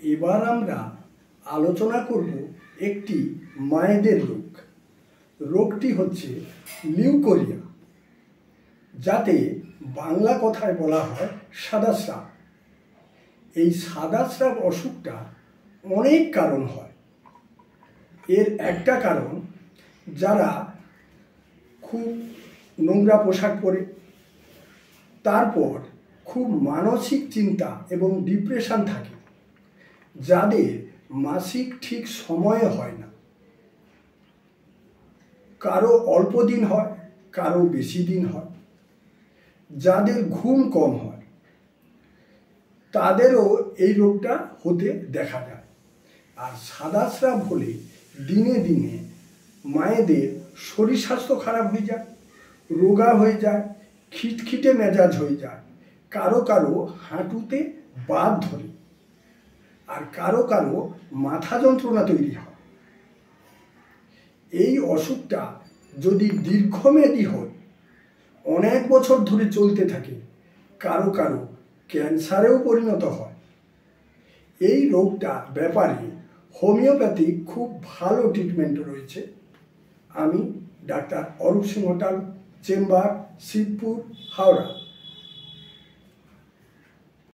এবার আমরা আলোচনা করব একটি মায়েদের রোগ। রোগটি হচ্ছে লিউকোরিয়া, যাতে বাংলা কথায় বলা হয় সাদা স্রাব। এই সাদা স্রাব অসুখটা অনেক কারণ হয়। এর একটা কারণ, যারা খুব নোংরা পোশাক পরে, তারপর খুব মানসিক চিন্তা এবং ডিপ্রেশন থাকে, যাদের মাসিক ঠিক সময়ে হয় না, কারো অল্প দিন হয়, কারো বেশি দিন হয়, যাদের ঘুম কম হয়, তাদেরও এই রোগটা হতে দেখা যায়। আর সাদা স্রাব হলে দিনে দিনে মায়েদের শরীর স্বাস্থ্য খারাপ হয়ে যায়, রোগা হয়ে যায়, খিটখিটে মেজাজ হয়ে যায়, কারো কারো হাঁটুতে বাত ধরে, আর কারো কারো মাথা যন্ত্রণা তৈরি হয়। এই অসুখটা যদি দীর্ঘমেয়াদী হয়, অনেক বছর ধরে চলতে থাকে, কারো কারো ক্যান্সারেও পরিণত হয়। এই রোগটা ব্যাপারে হোমিওপ্যাথিক খুব ভালো ট্রিটমেন্ট রয়েছে। আমি ডাক্তার অরূপ সিংহ, চেম্বার, শিবপুর, হাওড়া।